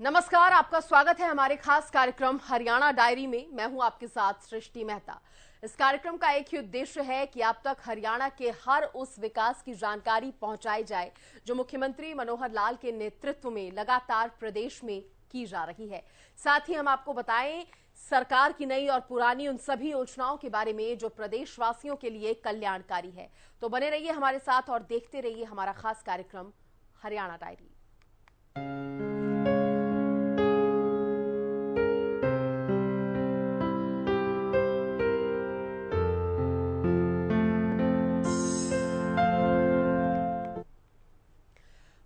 नमस्कार, आपका स्वागत है हमारे खास कार्यक्रम हरियाणा डायरी में। मैं हूं आपके साथ सृष्टि मेहता। इस कार्यक्रम का एक ही उद्देश्य है कि आप तक हरियाणा के हर उस विकास की जानकारी पहुंचाई जाए जो मुख्यमंत्री मनोहर लाल के नेतृत्व में लगातार प्रदेश में की जा रही है। साथ ही हम आपको बताएं सरकार की नई और पुरानी उन सभी योजनाओं के बारे में जो प्रदेशवासियों के लिए कल्याणकारी है। तो बने रहिए हमारे साथ और देखते रहिए हमारा खास कार्यक्रम हरियाणा डायरी।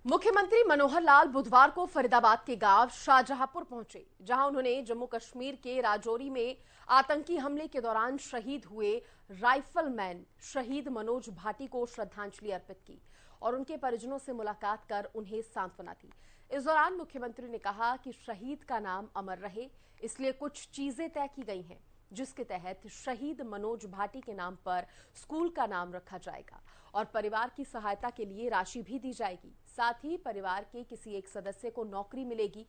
मुख्यमंत्री मनोहर लाल बुधवार को फरीदाबाद के गांव शाहजहांपुर पहुंचे, जहां उन्होंने जम्मू कश्मीर के राजौरी में आतंकी हमले के दौरान शहीद हुए राइफलमैन शहीद मनोज भाटी को श्रद्धांजलि अर्पित की और उनके परिजनों से मुलाकात कर उन्हें सांत्वना दी। इस दौरान मुख्यमंत्री ने कहा कि शहीद का नाम अमर रहे, इसलिए कुछ चीजें तय की गई हैं, जिसके तहत शहीद मनोज भाटी के नाम पर स्कूल का नाम रखा जाएगा और परिवार की सहायता के लिए राशि भी दी जाएगी। साथ ही परिवार के किसी एक सदस्य को नौकरी मिलेगी।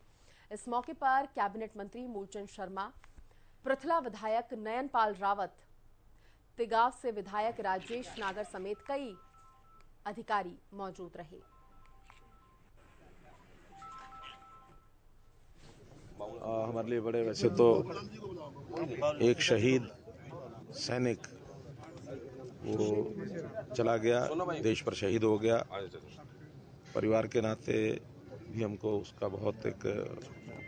इस मौके पर कैबिनेट मंत्री मूलचंद शर्मा, पृथला विधायक नयनपाल रावत, तिगाव से विधायक राजेश नागर समेत कई अधिकारी मौजूद रहे। हमारे लिए बड़े वैसे तो एक शहीद सैनिक वो चला गया, देश पर शहीद हो गया। परिवार के नाते भी हमको उसका बहुत एक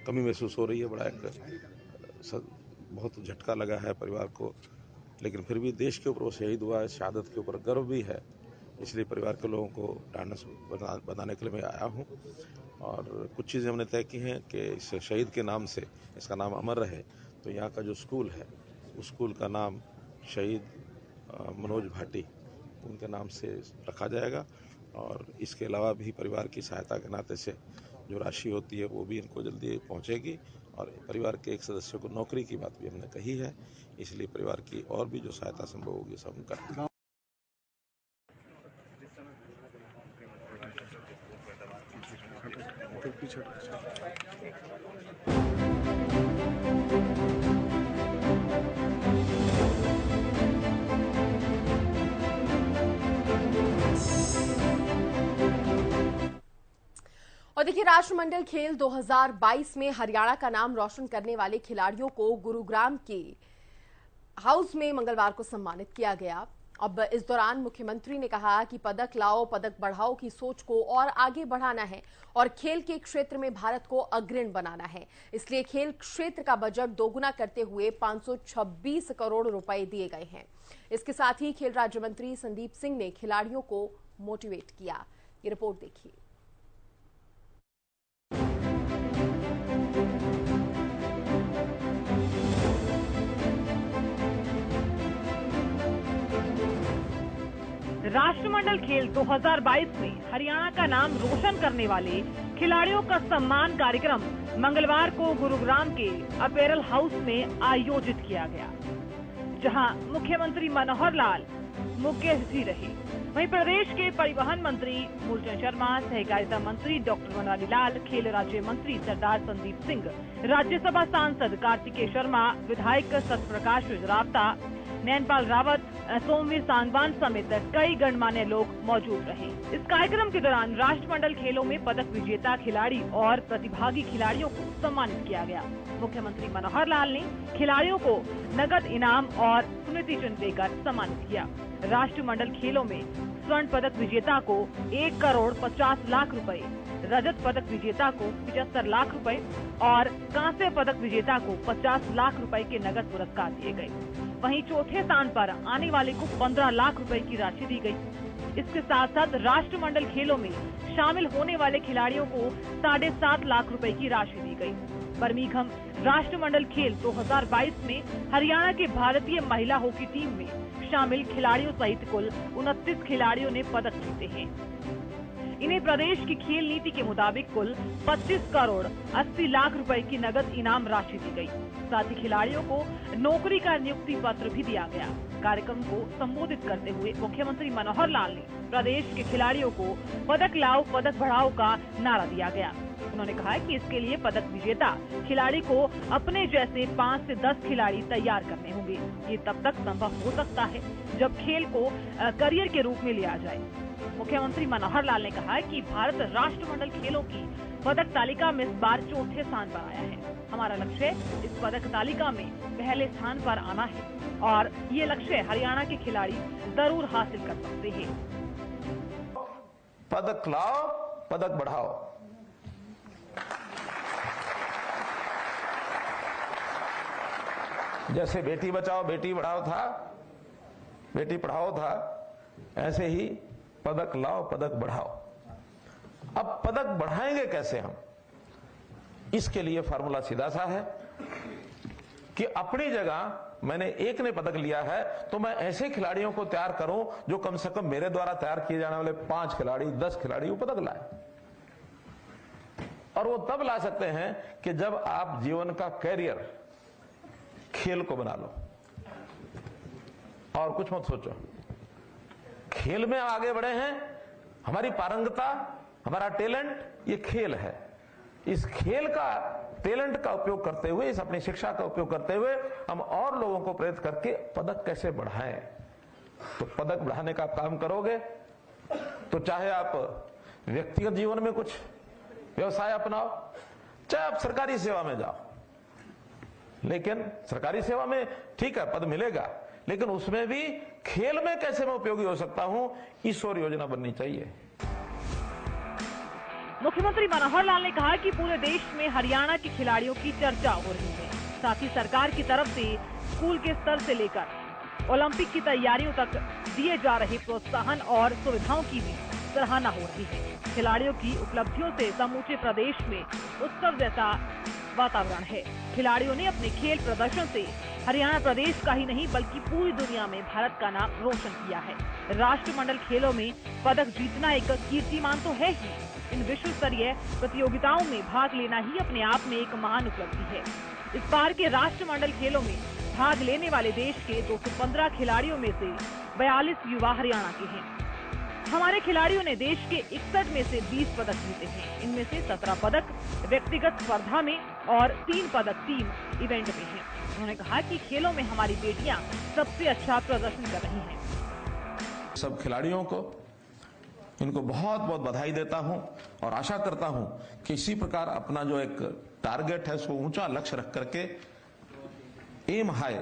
कमी महसूस हो रही है। बड़ा एक बहुत झटका लगा है परिवार को, लेकिन फिर भी देश के ऊपर वो शहीद हुआ है, शहादत के ऊपर गर्व भी है। इसलिए परिवार के लोगों को ढांढस बनाने के लिए मैं आया हूँ और कुछ चीज़ें हमने तय की हैं कि इस शहीद के नाम से इसका नाम अमर रहे। तो यहाँ का जो स्कूल है उस स्कूल का नाम शहीद मनोज भाटी उनके नाम से रखा जाएगा और इसके अलावा भी परिवार की सहायता के नाते से जो राशि होती है वो भी इनको जल्दी पहुँचेगी और परिवार के एक सदस्य को नौकरी की बात भी हमने कही है। इसलिए परिवार की और भी जो सहायता संभव होगी सब हम करेंगे। और देखिए, राष्ट्रमंडल खेल 2022 में हरियाणा का नाम रोशन करने वाले खिलाड़ियों को गुरुग्राम के हाउस में मंगलवार को सम्मानित किया गया। अब इस दौरान मुख्यमंत्री ने कहा कि पदक लाओ पदक बढ़ाओ की सोच को और आगे बढ़ाना है और खेल के क्षेत्र में भारत को अग्रणी बनाना है। इसलिए खेल क्षेत्र का बजट दोगुना करते हुए 526 करोड़ रुपए दिए गए हैं। इसके साथ ही खेल राज्य मंत्री संदीप सिंह ने खिलाड़ियों को मोटिवेट किया। ये रिपोर्ट देखिए। राष्ट्रमंडल खेल 2022 में हरियाणा का नाम रोशन करने वाले खिलाड़ियों का सम्मान कार्यक्रम मंगलवार को गुरुग्राम के अपेरल हाउस में आयोजित किया गया, जहां मुख्यमंत्री मनोहर लाल मुख्य अतिथि रहे। वहीं प्रदेश के परिवहन मंत्री मूलचंद शर्मा, सहकारिता मंत्री डॉक्टर बनवारी लाल, खेल राज्य मंत्री सरदार संदीप सिंह, राज्यसभा सांसद कार्तिकेय शर्मा, विधायक सत्यप्रकाश रावता, नयनपाल रावत, सोमवीर सांगवान समेत कई गणमान्य लोग मौजूद रहे। इस कार्यक्रम के दौरान राष्ट्रमंडल खेलों में पदक विजेता खिलाड़ी और प्रतिभागी खिलाड़ियों को सम्मानित किया गया। मुख्यमंत्री मनोहर लाल ने खिलाड़ियों को नगद इनाम और स्मृति चिन्ह देकर सम्मानित किया। राष्ट्रमंडल खेलों में स्वर्ण पदक विजेता को 1 करोड़ 50 लाख रुपए, रजत पदक विजेता को 75 लाख रुपए और कांस्य पदक विजेता को 50 लाख रुपए के नगद पुरस्कार दिए गए। वहीं चौथे स्थान पर आने वाले को 15 लाख रुपए की राशि दी गई। इसके साथ साथ राष्ट्रमंडल खेलों में शामिल होने वाले खिलाड़ियों को 7.5 लाख रुपए की राशि दी गई। बर्मिंघम राष्ट्रमंडल खेल 2022 में हरियाणा के भारतीय महिला हॉकी टीम में शामिल खिलाड़ियों सहित कुल 29 खिलाड़ियों ने पदक जीते हैं। इन्हें प्रदेश की खेल नीति के मुताबिक कुल 25 करोड़ 80 लाख रुपए की नगद इनाम राशि दी गई। साथ ही खिलाड़ियों को नौकरी का नियुक्ति पत्र भी दिया गया। कार्यक्रम को संबोधित करते हुए मुख्यमंत्री मनोहर लाल ने प्रदेश के खिलाड़ियों को पदक लाओ पदक बढ़ाओ का नारा दिया गया। उन्होंने कहा कि इसके लिए पदक विजेता खिलाड़ी को अपने जैसे 5 से 10 खिलाड़ी तैयार करने होंगे। ये तब तक संभव हो सकता है जब खेल को करियर के रूप में लिया जाए। मुख्यमंत्री मनोहर लाल ने कहा कि भारत राष्ट्रमंडल खेलों की पदक तालिका में इस बार चौथे स्थान पर आया है। हमारा लक्ष्य इस पदक तालिका में पहले स्थान पर आना है और ये लक्ष्य हरियाणा के खिलाड़ी जरूर हासिल कर सकते हैं। पदक लाओ, पदक बढ़ाओ। जैसे बेटी बचाओ बेटी बढ़ाओ था, बेटी पढ़ाओ था, ऐसे ही पदक लाओ पदक बढ़ाओ। अब पदक बढ़ाएंगे कैसे हम? इसके लिए फार्मूला सीधा सा है कि अपनी जगह मैंने एक ने पदक लिया है तो मैं ऐसे खिलाड़ियों को तैयार करूं जो कम से कम मेरे द्वारा तैयार किए जाने वाले 5 खिलाड़ी 10 खिलाड़ी वो पदक लाए। और वो तब ला सकते हैं कि जब आप जीवन का कैरियर खेल को बना लो और कुछ मत सोचो। खेल में आगे बढ़े हैं, हमारी पारंगता, हमारा टैलेंट ये खेल है। इस खेल का टैलेंट का उपयोग करते हुए, इस अपनी शिक्षा का उपयोग करते हुए हम और लोगों को प्रेरित करके पदक कैसे बढ़ाएं। तो पदक बढ़ाने का काम करोगे तो चाहे आप व्यक्तिगत जीवन में कुछ व्यवसाय अपनाओ, चाहे आप सरकारी सेवा में जाओ, लेकिन सरकारी सेवा में ठीक है पद मिलेगा, लेकिन उसमें भी खेल में कैसे मैं उपयोगी हो सकता हूं, इस ओर योजना बननी चाहिए। मुख्यमंत्री मनोहर लाल ने कहा कि पूरे देश में हरियाणा के खिलाड़ियों की चर्चा हो रही है। साथ ही सरकार की तरफ से स्कूल के स्तर से लेकर ओलंपिक की तैयारियों तक दिए जा रहे प्रोत्साहन और सुविधाओं की भी सराहना हो रही है। खिलाड़ियों की उपलब्धियों से समूचे प्रदेश में उत्सव जैसा वातावरण है। खिलाड़ियों ने अपने खेल प्रदर्शन से हरियाणा प्रदेश का ही नहीं बल्कि पूरी दुनिया में भारत का नाम रोशन किया है। राष्ट्रमंडल खेलों में पदक जीतना एक कीर्तिमान तो है ही, इन विश्व स्तरीय प्रतियोगिताओं में भाग लेना ही अपने आप में एक महान उपलब्धि है। इस बार के राष्ट्रमंडल खेलों में भाग लेने वाले देश के 215 खिलाड़ियों में से 42 युवा हरियाणा के हैं। हमारे खिलाड़ियों ने देश के 61 में से 20 पदक जीते हैं। इनमें से 17 पदक व्यक्तिगत स्पर्धा में और 3 पदक टीम इवेंट में हैं। उन्होंने कहा कि खेलों में हमारी बेटियां सबसे अच्छा प्रदर्शन कर रही हैं। सब खिलाड़ियों को इनको बहुत बहुत बधाई देता हूं और आशा करता हूं कि इसी प्रकार अपना जो एक टारगेट है उसको ऊंचा लक्ष्य रख करके एम हाई,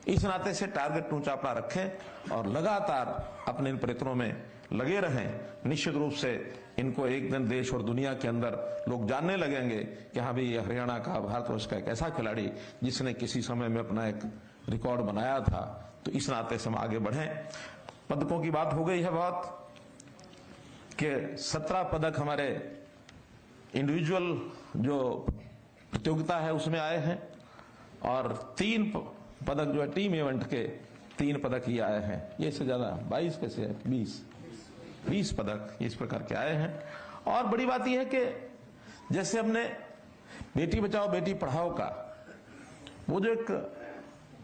इस नाते से टारगेट ऊंचा अपना रखें और लगातार अपने इन प्रयत्नों में लगे रहें। निश्चित रूप से इनको एक दिन देश और दुनिया के अंदर लोग जानने लगेंगे कि हाँ भाई ये हरियाणा का, भारतवर्ष का एक ऐसा खिलाड़ी जिसने किसी समय में अपना एक रिकॉर्ड बनाया था। तो इस नाते से हम आगे बढ़ें। पदकों की बात हो गई है बहुत कि 17 पदक हमारे इंडिविजुअल जो प्रतियोगिता है उसमें आए हैं और 3 पदक जो है टीम इवेंट के 3 पदक ही आए हैं। ये से ज्यादा 22 कैसे है, 20 पदक इस प्रकार के आए हैं। और बड़ी बात यह है कि जैसे हमने बेटी बचाओ बेटी पढ़ाओ का वो जो एक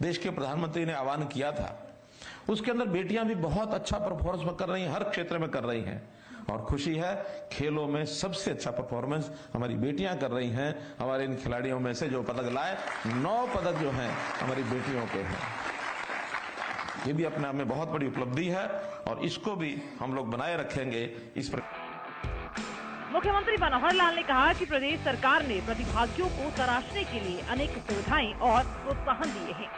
देश के प्रधानमंत्री ने आह्वान किया था, उसके अंदर बेटियां भी बहुत अच्छा परफॉर्मेंस कर रही हैं, हर क्षेत्र में कर रही हैं। और खुशी है खेलों में सबसे अच्छा परफॉर्मेंस हमारी बेटियां कर रही हैं। हमारे इन खिलाड़ियों में से जो पदक लाए 9 पदक जो हैं हमारी बेटियों के हैं। ये भी अपने आप में बहुत बड़ी उपलब्धि है और इसको भी हम लोग बनाए रखेंगे। इस मुख्यमंत्री मनोहर लाल ने कहा कि प्रदेश सरकार ने प्रतिभागियों को तराशने के लिए अनेक सुविधाएं और प्रोत्साहन दिए हैं।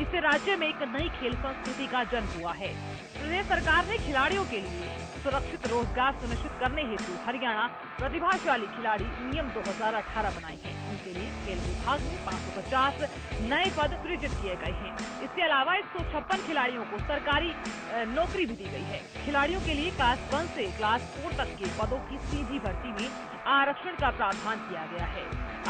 इससे राज्य में एक नई खेल संस्कृति का जन्म हुआ है। प्रदेश सरकार ने खिलाड़ियों के लिए सुरक्षित रोजगार सुनिश्चित करने हेतु हरियाणा प्रतिभाशाली खिलाड़ी नियम 2018 बनाए हैं। उनके लिए खेल विभाग में 550 नए पद सृजित किए गए हैं। इसके अलावा 156 खिलाड़ियों को सरकारी नौकरी भी दी गई है। खिलाड़ियों के लिए क्लास 1 से क्लास 4 तक के पदों की सीधी भर्ती में आरक्षण का प्रावधान किया गया है।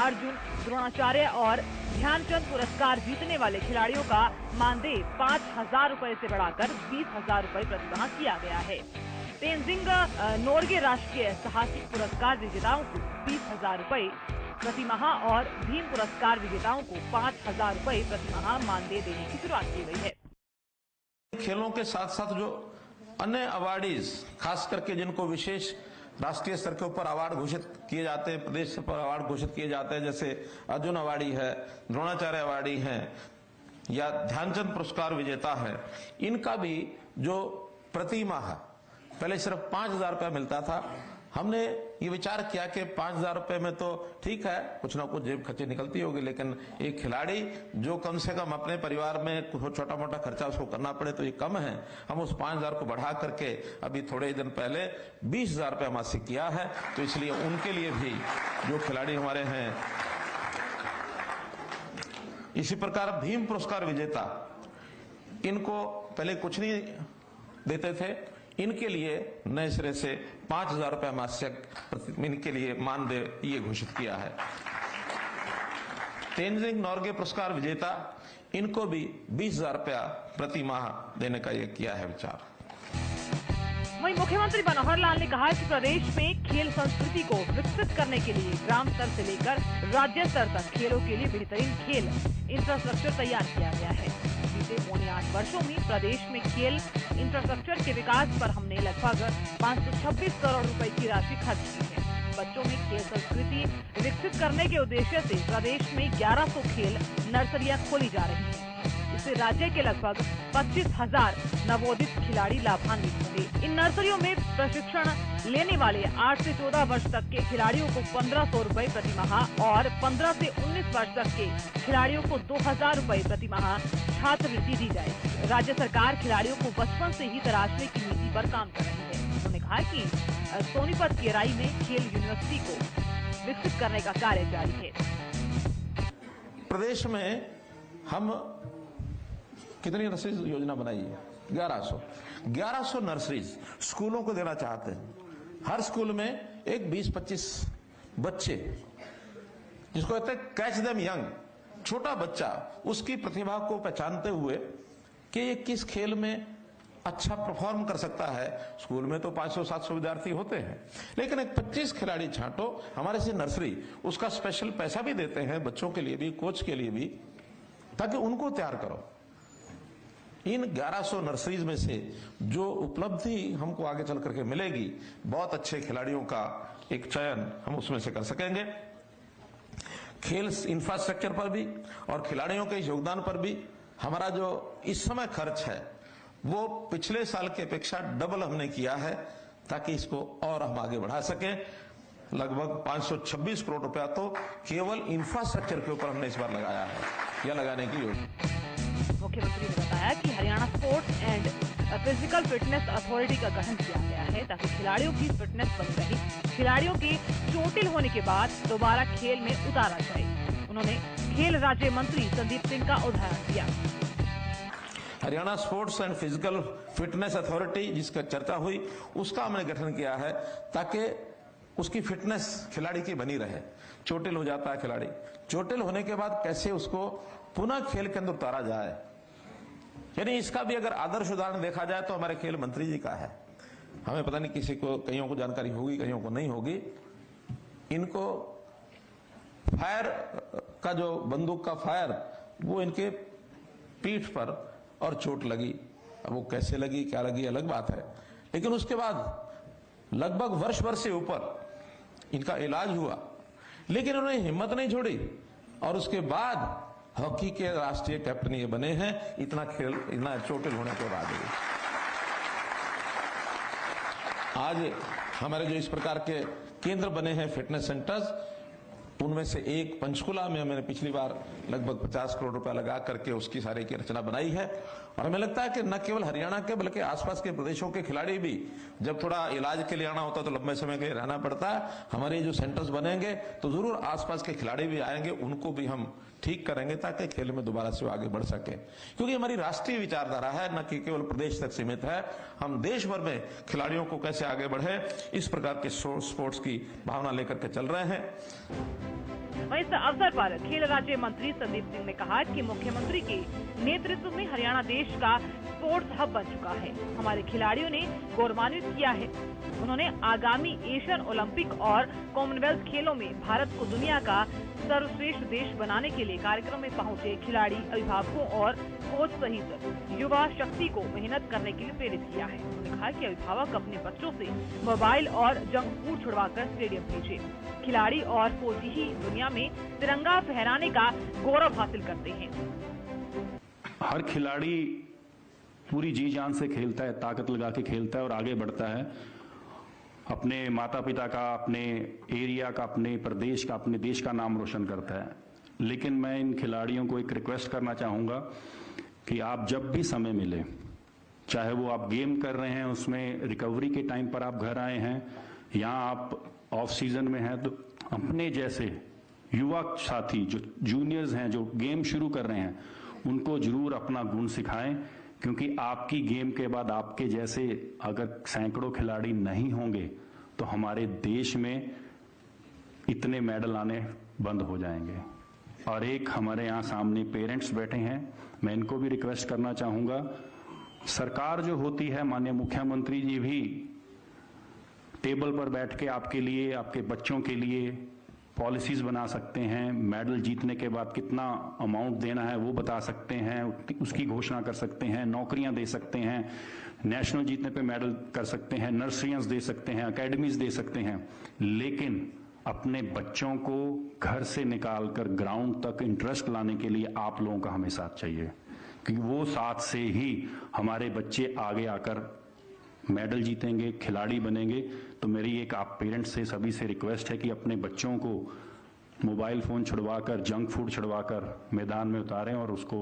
अर्जुन, द्रोणाचार्य और ध्यानचंद पुरस्कार जीतने वाले खिलाड़ियों का मानदेय 5,000 रुपए से बढ़ाकर 20,000 रुपए प्रतिमाह किया गया है। तेनजिंग नोर्गे राष्ट्रीय साहसिक पुरस्कार विजेताओं को 20,000 रुपए प्रतिमाह और भीम पुरस्कार विजेताओं को 5,000 रुपए प्रतिमाह मानदेय देने की शुरुआत की गई है। खेलों के साथ साथ जो अन्य अवार्डीज खास करके जिनको विशेष राष्ट्रीय स्तर के ऊपर अवार्ड घोषित किए जाते हैं, प्रदेश स्तर पर अवार्ड घोषित किए जाते हैं, जैसे अर्जुन अवार्डी है, द्रोणाचार्य अवार्डी है या ध्यानचंद पुरस्कार विजेता है, इनका भी जो प्रति माह पहले सिर्फ 5,000 रुपया मिलता था। हमने ये विचार किया कि 5,000 रुपए में तो ठीक है, कुछ ना कुछ जेब खर्चे निकलती होगी, लेकिन एक खिलाड़ी जो कम से कम अपने परिवार में छोटा मोटा खर्चा उसको करना पड़े तो ये कम है। हम उस 5,000 को बढ़ा करके अभी थोड़े दिन पहले 20,000 रुपया मासिक किया है। तो इसलिए उनके लिए भी जो खिलाड़ी हमारे हैं, इसी प्रकार भीम पुरस्कार विजेता, इनको पहले कुछ नहीं देते थे, इनके लिए नए सिरे से 5,000 रुपया मासिक इनके लिए मानदेय ये घोषित किया है। तेनजिंग नोर्गे पुरस्कार विजेता, इनको भी 20,000 रुपया प्रति माह देने का ये किया है विचार। वहीं मुख्यमंत्री मनोहर लाल ने कहा कि प्रदेश में खेल संस्कृति को विकसित करने के लिए ग्राम स्तर से लेकर राज्य स्तर तक खेलों के लिए बेहतरीन खेल इंफ्रास्ट्रक्चर तैयार किया गया है। बीते पौने 8 वर्षों में प्रदेश में खेल इंफ्रास्ट्रक्चर के विकास पर हमने लगभग 526 करोड़ रुपए की राशि खर्च की है। बच्चों में खेल संस्कृति विकसित करने के उद्देश्य से प्रदेश में 1100 खेल नर्सरियां खोली जा रही हैं। इससे राज्य के लगभग 25,000 नवोदित खिलाड़ी लाभान्वित होंगे। इन नर्सरियों में प्रशिक्षण लेने वाले 8 से 14 वर्ष तक के खिलाड़ियों को 1,500 रुपए प्रति माह और 15 से 19 वर्ष तक के खिलाड़ियों को 2,000 रुपए प्रति माह छात्रवृत्ति दी जाएगी। राज्य सरकार खिलाड़ियों को बचपन से ही तराशने की नीति पर काम कर रही है। उन्होंने कहा कि सोनीपत केराई में खेल यूनिवर्सिटी को विकसित करने का कार्य जारी है। प्रदेश में हम कितनी नर्सरीज योजना बनाई है? 1100 नर्सरीज स्कूलों को देना चाहते हैं। हर स्कूल में एक 20-25 बच्चे, जिसको कहते हैं कैच देम यंग, छोटा बच्चा उसकी प्रतिभा को पहचानते हुए कि ये किस खेल में अच्छा परफॉर्म कर सकता है। स्कूल में तो 500-700 विद्यार्थी होते हैं, लेकिन एक 25 खिलाड़ी छांटो हमारे से नर्सरी, उसका स्पेशल पैसा भी देते हैं बच्चों के लिए भी, कोच के लिए भी, ताकि उनको तैयार करो। इन 1100 नर्सरीज में से जो उपलब्धि हमको आगे चल करके मिलेगी, बहुत अच्छे खिलाड़ियों का एक चयन हम उसमें से कर सकेंगे। खेल इंफ्रास्ट्रक्चर पर भी और खिलाड़ियों के योगदान पर भी हमारा जो इस समय खर्च है वो पिछले साल की अपेक्षा डबल हमने किया है, ताकि इसको और हम आगे बढ़ा सकें। लगभग 526 करोड़ रुपया तो केवल इंफ्रास्ट्रक्चर के ऊपर हमने इस बार लगाया है, या लगाने की योजना। मुख्यमंत्री ने बताया कि Haryana sports and physical fitness authority का गठन किया गया है ताकि खिलाड़ियों की फिटनेस बनी रहे, खिलाड़ियों के चोटिल होने के बाद दोबारा खेल में उतारा जाए। उन्होंने खेल राज्य मंत्री संदीप सिंह का उदाहरण दिया। Haryana sports and physical fitness authority जिसका चर्चा हुई, उसका हमने गठन किया है ताकि उसकी फिटनेस खिलाड़ी की बनी रहे। चोटिल हो जाता है खिलाड़ी, चोटिल होने के बाद कैसे उसको पुनः खेल के अंदर उतारा जाए, यानी इसका भी अगर आदर्श उदाहरण देखा जाए तो हमारे खेल मंत्री जी का है। हमें पता नहीं किसी को, कईयों को जानकारी होगी, कईयों को नहीं होगी। इनको फायर का जो बंदूक का फायर, वो इनके पीठ पर और चोट लगी। अब वो कैसे लगी, क्या लगी, अलग बात है, लेकिन उसके बाद लगभग वर्ष भर से ऊपर इनका इलाज हुआ, लेकिन उन्होंने हिम्मत नहीं छोड़ी और उसके बाद हॉकी के राष्ट्रीय कैप्टन ये बने हैं, इतना चोटिल होने के बाद। आज हमारे जो इस प्रकार के केंद्र बने हैं फिटनेस सेंटर्स, उनमें से एक पंचकुला में मैंने पिछली बार लगभग 50 करोड़ रुपया लगा करके उसकी सारी की रचना बनाई है। और हमें लगता है कि न केवल हरियाणा के बल्कि आसपास के प्रदेशों के खिलाड़ी भी, जब थोड़ा इलाज के लिए आना होता है तो लंबे समय के लिए रहना पड़ता है, हमारे जो सेंटर्स बनेंगे तो जरूर आसपास के खिलाड़ी भी आएंगे, उनको भी हम ठीक करेंगे ताकि खेल में दोबारा से आगे बढ़ सके। क्योंकि हमारी राष्ट्रीय विचारधारा है, न कि केवल प्रदेश तक सीमित है। हम देश भर में खिलाड़ियों को कैसे आगे बढ़े, इस प्रकार के स्पोर्ट्स की भावना लेकर के चल रहे हैं। वहीं इस अवसर पर खेल राज्य मंत्री संदीप सिंह ने कहा कि मुख्यमंत्री के नेतृत्व में हरियाणा देश का स्पोर्ट्स हब बन चुका है। हमारे खिलाड़ियों ने गौरवान्वित किया है। उन्होंने आगामी एशियन ओलंपिक और कॉमनवेल्थ खेलों में भारत को दुनिया का सर्वश्रेष्ठ देश बनाने के लिए कार्यक्रम में पहुंचे खिलाड़ी, अभिभावकों और कोच सहित युवा शक्ति को मेहनत करने के लिए प्रेरित किया है। उन्होंने कहा कि अभिभावक अपने बच्चों से मोबाइल और जंक फूड छुड़वाकर स्टेडियम भेजे। खिलाड़ी और कोच ही दुनिया में तिरंगा फहराने का गौरव हासिल करते हैं। हर खिलाड़ी पूरी जी जान से खेलता है, ताकत लगा के खेलता है और आगे बढ़ता है। अपने माता पिता का, अपने एरिया का, अपने प्रदेश का, अपने देश का नाम रोशन करता है। लेकिन मैं इन खिलाड़ियों को एक रिक्वेस्ट करना चाहूँगा कि आप जब भी समय मिले, चाहे वो आप गेम कर रहे हैं, उसमें रिकवरी के टाइम पर आप घर आए हैं, या आप ऑफ सीजन में हैं, तो अपने जैसे युवा साथी जो जूनियर्स हैं, जो गेम शुरू कर रहे हैं, उनको जरूर अपना गुण सिखाएं, क्योंकि आपकी गेम के बाद आपके जैसे अगर सैकड़ों खिलाड़ी नहीं होंगे तो हमारे देश में इतने मेडल आने बंद हो जाएंगे। और एक हमारे यहाँ सामने पेरेंट्स बैठे हैं, मैं इनको भी रिक्वेस्ट करना चाहूंगा, सरकार जो होती है, माननीय मुख्यमंत्री जी भी टेबल पर बैठ के आपके लिए, आपके बच्चों के लिए पॉलिसीज बना सकते हैं। मेडल जीतने के बाद कितना अमाउंट देना है वो बता सकते हैं, उसकी घोषणा कर सकते हैं, नौकरियां दे सकते हैं, नेशनल जीतने पे मेडल कर सकते हैं, नर्सरियां दे सकते हैं, एकेडमीज दे सकते हैं। लेकिन अपने बच्चों को घर से निकालकर ग्राउंड तक इंटरेस्ट लाने के लिए आप लोगों का हमें साथ चाहिए, क्योंकि वो साथ से ही हमारे बच्चे आगे आकर मेडल जीतेंगे, खिलाड़ी बनेंगे। तो मेरी एक आप पेरेंट्स से, सभी से रिक्वेस्ट है कि अपने बच्चों को मोबाइल फोन छुड़वाकर, जंक फूड छुड़वाकर मैदान में उतारें और उसको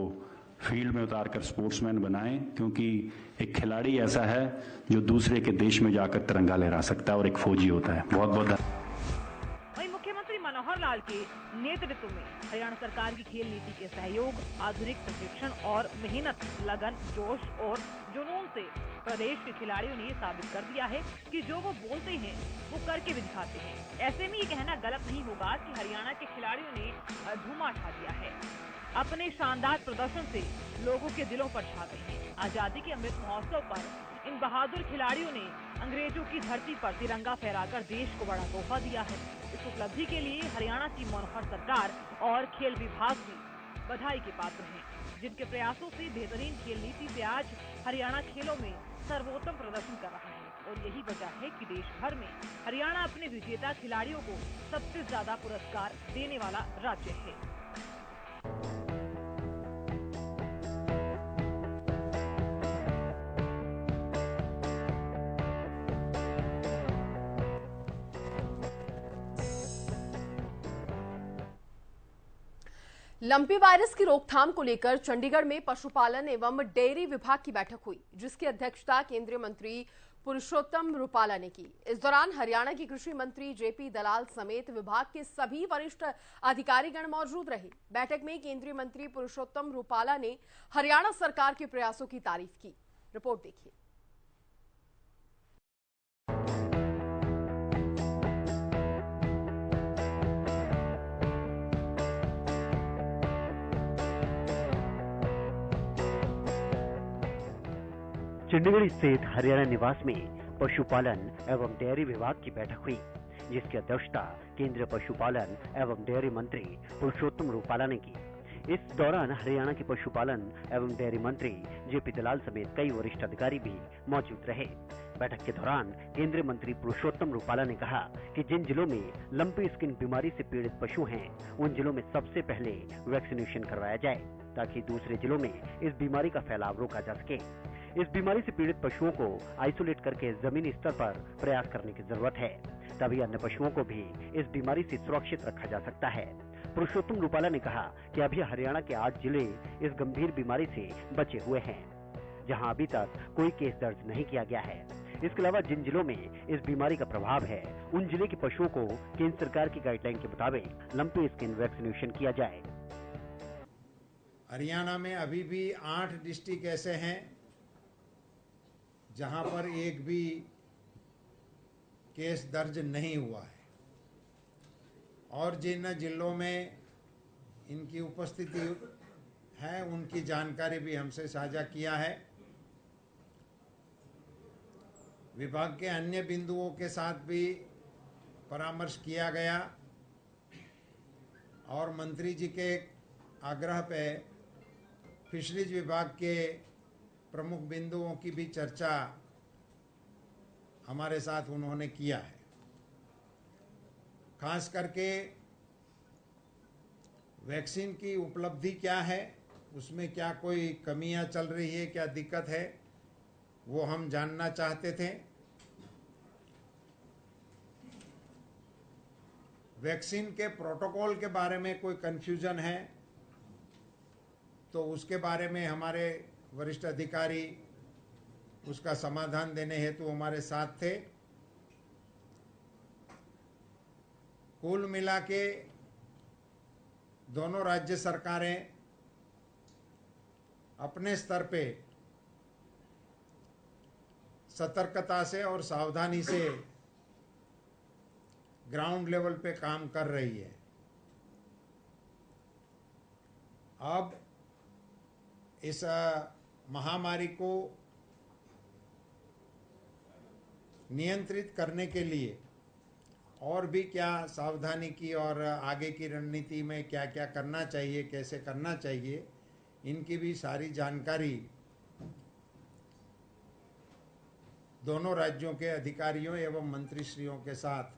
फील्ड में उतारकर स्पोर्ट्समैन बनाएं, क्योंकि एक खिलाड़ी ऐसा है जो दूसरे के देश में जाकर तिरंगा लहरा सकता है और एक फौजी होता है। बहुत बहुत धन्यवाद। वहीं मुख्यमंत्री मनोहर लाल के नेतृत्व में हरियाणा सरकार की खेल नीति के सहयोग, आधुनिक प्रशिक्षण और मेहनत, लगन, जोश और जुनून से प्रदेश के खिलाड़ियों ने ये साबित कर दिया है कि जो वो बोलते हैं वो करके भी दिखाते हैं। ऐसे में ये कहना गलत नहीं होगा कि हरियाणा के खिलाड़ियों ने धुआं उठा दिया है। अपने शानदार प्रदर्शन से लोगों के दिलों पर छा गए हैं। आजादी के अमृत महोत्सव पर इन बहादुर खिलाड़ियों ने अंग्रेजों की धरती पर तिरंगा फहराकर देश को बड़ा तोहफा दिया है। इस उपलब्धि के लिए हरियाणा की मनोहर सरकार और खेल विभाग भी बधाई के पात्र हैं, जिनके प्रयासों से बेहतरीन खेल नीति से आज हरियाणा खेलों में सर्वोत्तम प्रदर्शन कर रहा है। और यही वजह है कि देश भर में हरियाणा अपने विजेता खिलाड़ियों को सबसे ज्यादा पुरस्कार देने वाला राज्य है। लंपी वायरस की रोकथाम को लेकर चंडीगढ़ में पशुपालन एवं डेयरी विभाग की बैठक हुई, जिसकी अध्यक्षता केंद्रीय मंत्री पुरुषोत्तम रूपाला ने की। इस दौरान हरियाणा की कृषि मंत्री जेपी दलाल समेत विभाग के सभी वरिष्ठ अधिकारीगण मौजूद रहे। बैठक में केंद्रीय मंत्री पुरुषोत्तम रूपाला ने हरियाणा सरकार के प्रयासों की तारीफ की। रिपोर्ट देखिए। चंडीगढ़ स्थित हरियाणा निवास में पशुपालन एवं डेयरी विभाग की बैठक हुई, जिसकी अध्यक्षता केंद्रीय पशुपालन एवं डेयरी मंत्री पुरुषोत्तम रूपाला ने की। इस दौरान हरियाणा के पशुपालन एवं डेयरी मंत्री जेपी दलाल समेत कई वरिष्ठ अधिकारी भी मौजूद रहे। बैठक के दौरान केंद्रीय मंत्री पुरुषोत्तम रूपाला ने कहा कि जिन जिलों में लंपी स्किन बीमारी से पीड़ित पशु हैं, उन जिलों में सबसे पहले वैक्सीनेशन करवाया जाए, ताकि दूसरे जिलों में इस बीमारी का फैलाव रोका जा सके। इस बीमारी से पीड़ित पशुओं को आइसोलेट करके जमीनी स्तर पर प्रयास करने की जरूरत है, तभी अन्य पशुओं को भी इस बीमारी से सुरक्षित रखा जा सकता है। पुरुषोत्तम रूपाला ने कहा कि अभी हरियाणा के 8 जिले इस गंभीर बीमारी से बचे हुए हैं, जहां अभी तक कोई केस दर्ज नहीं किया गया है। इसके अलावा जिन जिलों में इस बीमारी का प्रभाव है, उन जिले के पशुओं को केंद्र सरकार की गाइडलाइन के मुताबिक लंपी स्किन वैक्सीनेशन किया जाए। हरियाणा में अभी भी 8 डिस्ट्रिक्ट ऐसे हैं जहां पर एक भी केस दर्ज नहीं हुआ है, और जिन जिलों में इनकी उपस्थिति है उनकी जानकारी भी हमसे साझा किया है। विभाग के अन्य बिंदुओं के साथ भी परामर्श किया गया और मंत्री जी के आग्रह पे फिशरीज विभाग के प्रमुख बिंदुओं की भी चर्चा हमारे साथ उन्होंने किया है। खास करके वैक्सीन की उपलब्धि क्या है, उसमें क्या कोई कमियां चल रही है, क्या दिक्कत है, वो हम जानना चाहते थे। वैक्सीन के प्रोटोकॉल के बारे में कोई कंफ्यूजन है तो उसके बारे में हमारे वरिष्ठ अधिकारी उसका समाधान देने हेतु हमारे साथ थे। कुल मिला के दोनों राज्य सरकारें अपने स्तर पे सतर्कता से और सावधानी से ग्राउंड लेवल पे काम कर रही है। अब इस महामारी को नियंत्रित करने के लिए और भी क्या सावधानी की और आगे की रणनीति में क्या क्या करना चाहिए, कैसे करना चाहिए, इनकी भी सारी जानकारी दोनों राज्यों के अधिकारियों एवं मंत्रीश्रियों के साथ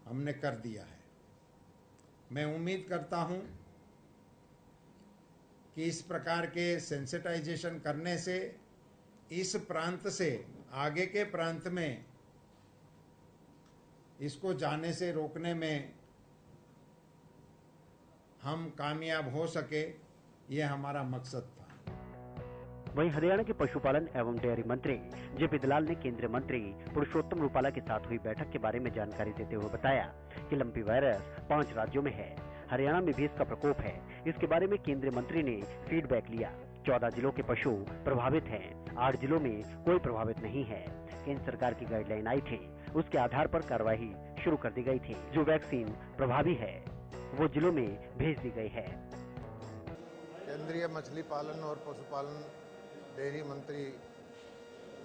हमने कर दिया है। मैं उम्मीद करता हूं कि इस प्रकार के सेंसिटाइजेशन करने से इस प्रांत से आगे के प्रांत में इसको जाने से रोकने में हम कामयाब हो सके, ये हमारा मकसद था। वहीं हरियाणा के पशुपालन एवं डेयरी मंत्री जेपी दलाल ने केंद्रीय मंत्री पुरुषोत्तम रूपाला के साथ हुई बैठक के बारे में जानकारी देते हुए बताया कि लंपी वायरस 5 राज्यों में है। हरियाणा में भी इसका प्रकोप है। इसके बारे में केंद्रीय मंत्री ने फीडबैक लिया। 14 जिलों के पशु प्रभावित हैं, 8 जिलों में कोई प्रभावित नहीं है। केंद्र सरकार की गाइडलाइन आई थी, उसके आधार पर कार्रवाई शुरू कर दी गई थी। जो वैक्सीन प्रभावी है वो जिलों में भेज दी गई है। केंद्रीय मछली पालन और पशुपालन डेयरी मंत्री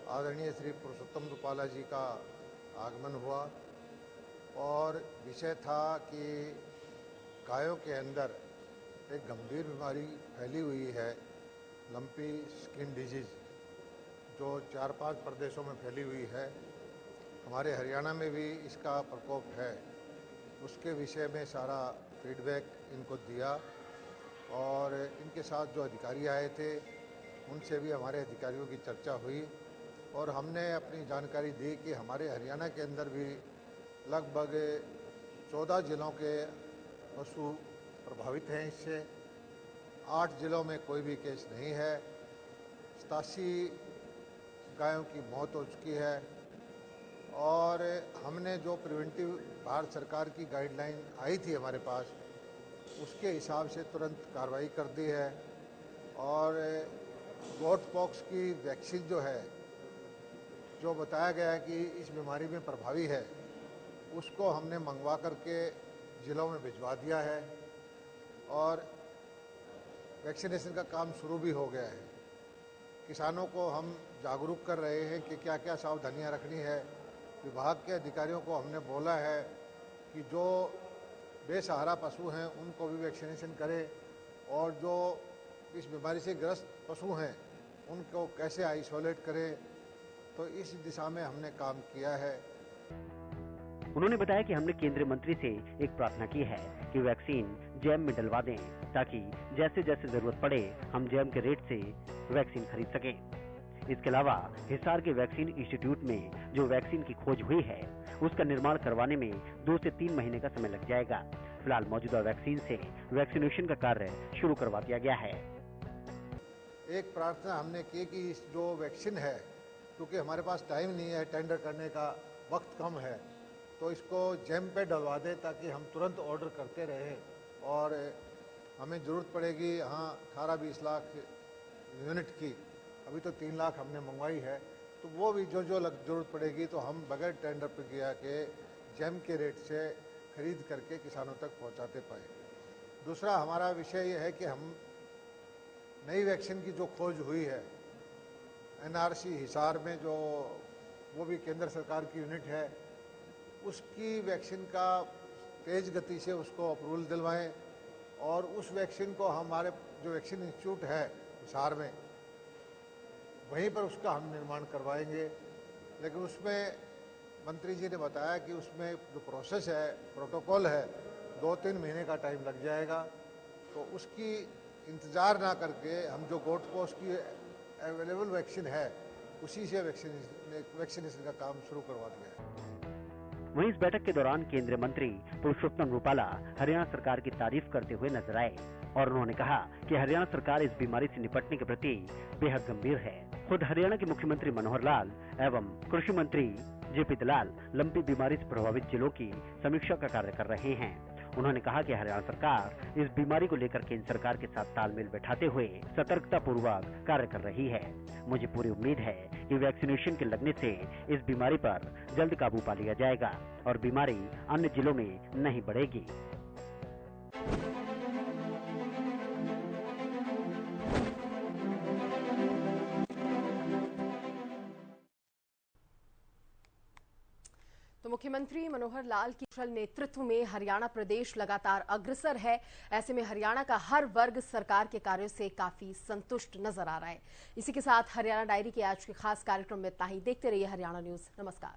आदरणीय श्री पुरुषोत्तम रूपाला जी का आगमन हुआ और विषय था कि गायों के अंदर एक गंभीर बीमारी फैली हुई है, लंपी स्किन डिजीज, जो 4-5 प्रदेशों में फैली हुई है। हमारे हरियाणा में भी इसका प्रकोप है। उसके विषय में सारा फीडबैक इनको दिया और इनके साथ जो अधिकारी आए थे उनसे भी हमारे अधिकारियों की चर्चा हुई और हमने अपनी जानकारी दी कि हमारे हरियाणा के अंदर भी लगभग 14 जिलों के पशु प्रभावित हैं इससे। 8 जिलों में कोई भी केस नहीं है। 87 गायों की मौत हो चुकी है और हमने जो प्रिवेंटिव भारत सरकार की गाइडलाइन आई थी हमारे पास, उसके हिसाब से तुरंत कार्रवाई कर दी है और गोट पॉक्स की वैक्सीन जो है, जो बताया गया है कि इस बीमारी में प्रभावी है, उसको हमने मंगवा करके जिलों में भिजवा दिया है और वैक्सीनेशन का काम शुरू भी हो गया है। किसानों को हम जागरूक कर रहे हैं कि क्या क्या सावधानियां रखनी है। विभाग के अधिकारियों को हमने बोला है कि जो बेसहारा पशु हैं उनको भी वैक्सीनेशन करें और जो इस बीमारी से ग्रस्त पशु हैं उनको कैसे आइसोलेट करें, तो इस दिशा में हमने काम किया है। उन्होंने बताया कि हमने केंद्रीय मंत्री से एक प्रार्थना की है कि वैक्सीन जैम में डलवा दें ताकि जैसे जैसे जरूरत पड़े हम जैम के रेट से वैक्सीन खरीद सकें। इसके अलावा हिसार के वैक्सीन इंस्टीट्यूट में जो वैक्सीन की खोज हुई है उसका निर्माण करवाने में 2 से 3 महीने का समय लग जाएगा। फिलहाल मौजूदा वैक्सीन से वैक्सीनेशन का कार्य शुरू करवा दिया गया है। एक प्रार्थना हमने की कि इस जो वैक्सीन है, क्योंकि हमारे पास टाइम नहीं है, टेंडर करने का वक्त कम है, तो इसको जैम पे डलवा दें ताकि हम तुरंत ऑर्डर करते रहें और हमें ज़रूरत पड़ेगी 18-20 लाख यूनिट की। अभी तो 3 लाख हमने मंगवाई है, तो वो भी जो ज़रूरत पड़ेगी तो हम बगैर टेंडर पर गया के जैम के रेट से खरीद करके किसानों तक पहुंचाते पाए। दूसरा हमारा विषय यह है कि हम नई वैक्सीन की जो खोज हुई है, एनआरसी हिसार में जो वो भी केंद्र सरकार की यूनिट है, उसकी वैक्सीन का तेज गति से उसको अप्रूवल दिलवाएं और उस वैक्सीन को हमारे जो वैक्सीन इंस्टीट्यूट है हिसार में, वहीं पर उसका हम निर्माण करवाएंगे। लेकिन उसमें मंत्री जी ने बताया कि उसमें जो प्रोसेस है, प्रोटोकॉल है, 2-3 महीने का टाइम लग जाएगा। तो उसकी इंतज़ार ना करके हम जो गोट पोस्ट की अवेलेबल वैक्सीन है उसी से वैक्सीनेशन का काम शुरू करवा दिया है। वहीं इस बैठक के दौरान केंद्रीय मंत्री पुरुषोत्तम रूपाला हरियाणा सरकार की तारीफ करते हुए नजर आए और उन्होंने कहा कि हरियाणा सरकार इस बीमारी से निपटने के प्रति बेहद गंभीर है। खुद हरियाणा के मुख्यमंत्री मनोहर लाल एवं कृषि मंत्री जेपी दलाल लंपी बीमारी से प्रभावित जिलों की समीक्षा का कार्य कर रहे हैं। उन्होंने कहा कि हरियाणा सरकार इस बीमारी को लेकर केंद्र सरकार के साथ तालमेल बैठाते हुए सतर्कता पूर्वक कार्य कर रही है। मुझे पूरी उम्मीद है कि वैक्सीनेशन के लगने से इस बीमारी पर जल्द काबू पा लिया जाएगा और बीमारी अन्य जिलों में नहीं बढ़ेगी। तो मुख्यमंत्री मनोहर लाल की कुशल नेतृत्व में हरियाणा प्रदेश लगातार अग्रसर है। ऐसे में हरियाणा का हर वर्ग सरकार के कार्यों से काफी संतुष्ट नजर आ रहा है। इसी के साथ हरियाणा डायरी के आज के खास कार्यक्रम में इतना ही। देखते रहिए हरियाणा न्यूज। नमस्कार।